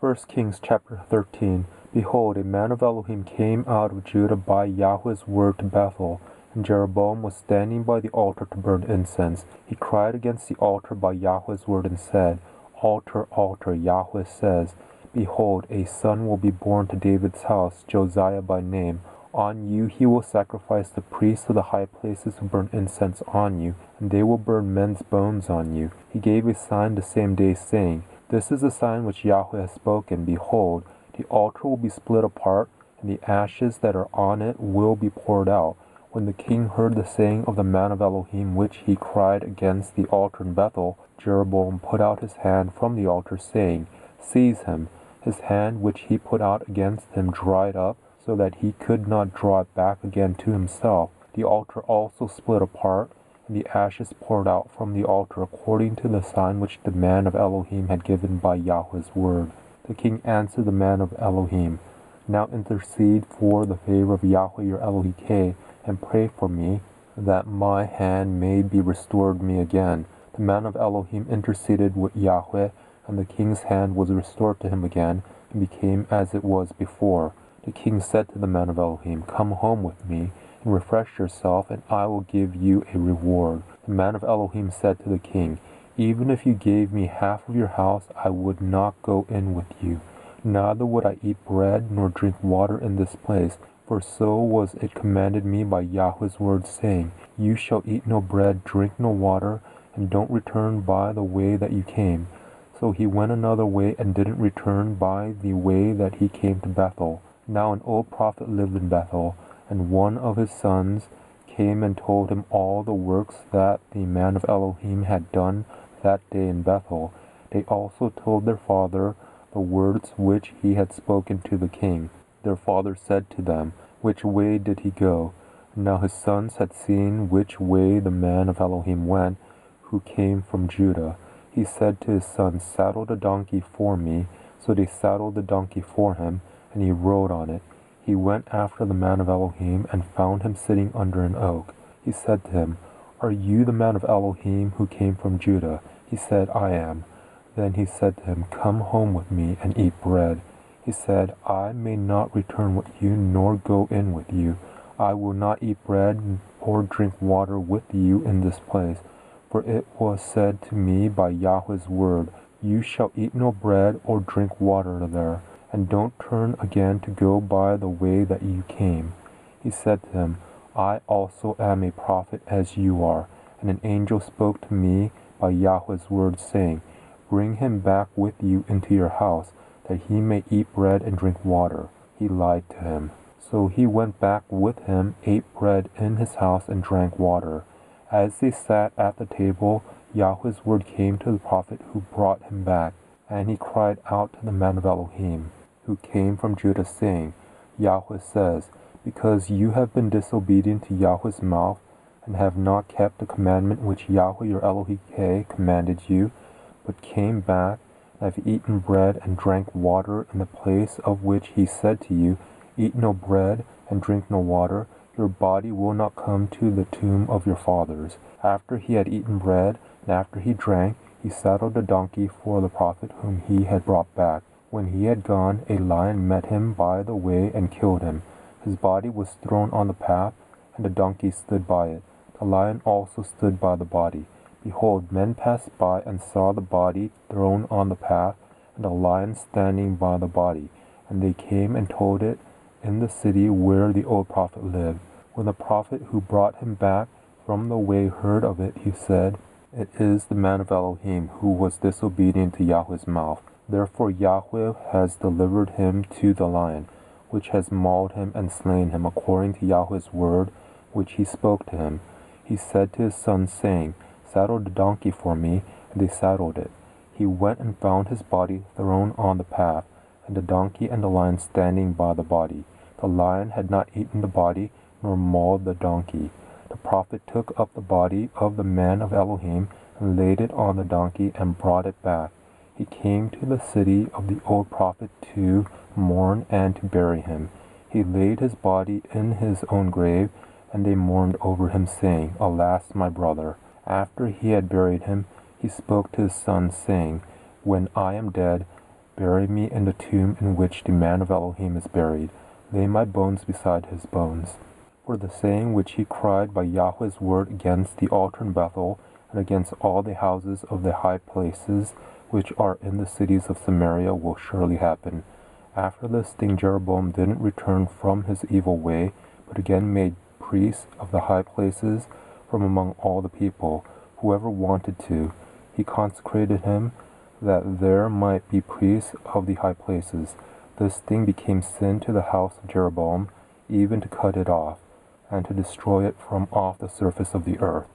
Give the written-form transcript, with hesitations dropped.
1 Kings chapter 13. Behold, a man of Elohim came out of Judah by Yahweh's word to Bethel, and Jeroboam was standing by the altar to burn incense. He cried against the altar by Yahweh's word and said, Altar, altar, Yahweh says, Behold, a son will be born to David's house, Josiah by name. On you he will sacrifice the priests of the high places who burn incense on you, and they will burn men's bones on you. He gave a sign the same day, saying, This is the sign which Yahweh has spoken. Behold, the altar will be split apart, and the ashes that are on it will be poured out. When the king heard the saying of the man of Elohim which he cried against the altar in Bethel, Jeroboam put out his hand from the altar, saying, Seize him. His hand which he put out against him dried up, so that he could not draw it back again to himself. The altar also split apart, and the ashes poured out from the altar according to the sign which the man of Elohim had given by Yahweh's word. The king answered the man of Elohim, Now intercede for the favor of Yahweh your Elohim, and pray for me, that my hand may be restored me again. The man of Elohim interceded with Yahweh, and the king's hand was restored to him again, and became as it was before. The king said to the man of Elohim, Come home with me, and refresh yourself, and I will give you a reward. The man of Elohim said to the king, Even if you gave me half of your house, I would not go in with you. Neither would I eat bread nor drink water in this place, for so was it commanded me by Yahweh's word, saying, You shall eat no bread, drink no water, and don't return by the way that you came. So he went another way and didn't return by the way that he came to Bethel. Now an old prophet lived in Bethel, and one of his sons came and told him all the works that the man of Elohim had done that day in Bethel. They also told their father the words which he had spoken to the king. Their father said to them, Which way did he go? Now his sons had seen which way the man of Elohim went, who came from Judah. He said to his sons, Saddle the donkey for me. So they saddled the donkey for him, and he rode on it. He went after the man of Elohim, and found him sitting under an oak. He said to him, Are you the man of Elohim who came from Judah? He said, I am. Then he said to him, Come home with me, and eat bread. He said, I may not return with you, nor go in with you. I will not eat bread or drink water with you in this place. For it was said to me by Yahweh's word, You shall eat no bread or drink water there, and don't turn again to go by the way that you came. He said to him, I also am a prophet as you are. And an angel spoke to me by Yahweh's word, saying, Bring him back with you into your house, that he may eat bread and drink water. He lied to him. So he went back with him, ate bread in his house, and drank water. As they sat at the table, Yahweh's word came to the prophet who brought him back. And he cried out to the man of Elohim, who came from Judah, saying, Yahweh says, Because you have been disobedient to Yahweh's mouth, and have not kept the commandment which Yahweh your Elohim commanded you, but came back, and have eaten bread and drank water in the place of which he said to you, Eat no bread and drink no water, your body will not come to the tomb of your fathers. After he had eaten bread, and after he drank, he saddled the donkey for the prophet whom he had brought back. When he had gone, a lion met him by the way and killed him. His body was thrown on the path, and the donkey stood by it. The lion also stood by the body. Behold, men passed by and saw the body thrown on the path, and the lion standing by the body. And they came and told it in the city where the old prophet lived. When the prophet who brought him back from the way heard of it, he said, It is the man of Elohim who was disobedient to Yahweh's mouth. Therefore Yahweh has delivered him to the lion, which has mauled him and slain him according to Yahweh's word, which he spoke to him. He said to his sons, saying, Saddle the donkey for me, and they saddled it. He went and found his body thrown on the path, and the donkey and the lion standing by the body. The lion had not eaten the body, nor mauled the donkey. The prophet took up the body of the man of Elohim, and laid it on the donkey, and brought it back. He came to the city of the old prophet to mourn and to bury him. He laid his body in his own grave, and they mourned over him, saying, Alas, my brother. After he had buried him, he spoke to his son, saying, When I am dead, Bury me in the tomb in which the man of Elohim is buried. Lay my bones beside his bones. For the saying which he cried by Yahweh's word against the altar in Bethel, and against all the houses of the high places which are in the cities of Samaria, will surely happen. After this thing Jeroboam didn't return from his evil way, but again made priests of the high places from among all the people, whoever wanted to. He consecrated him, that there might be priests of the high places. This thing became sin to the house of Jeroboam, even to cut it off, and to destroy it from off the surface of the earth.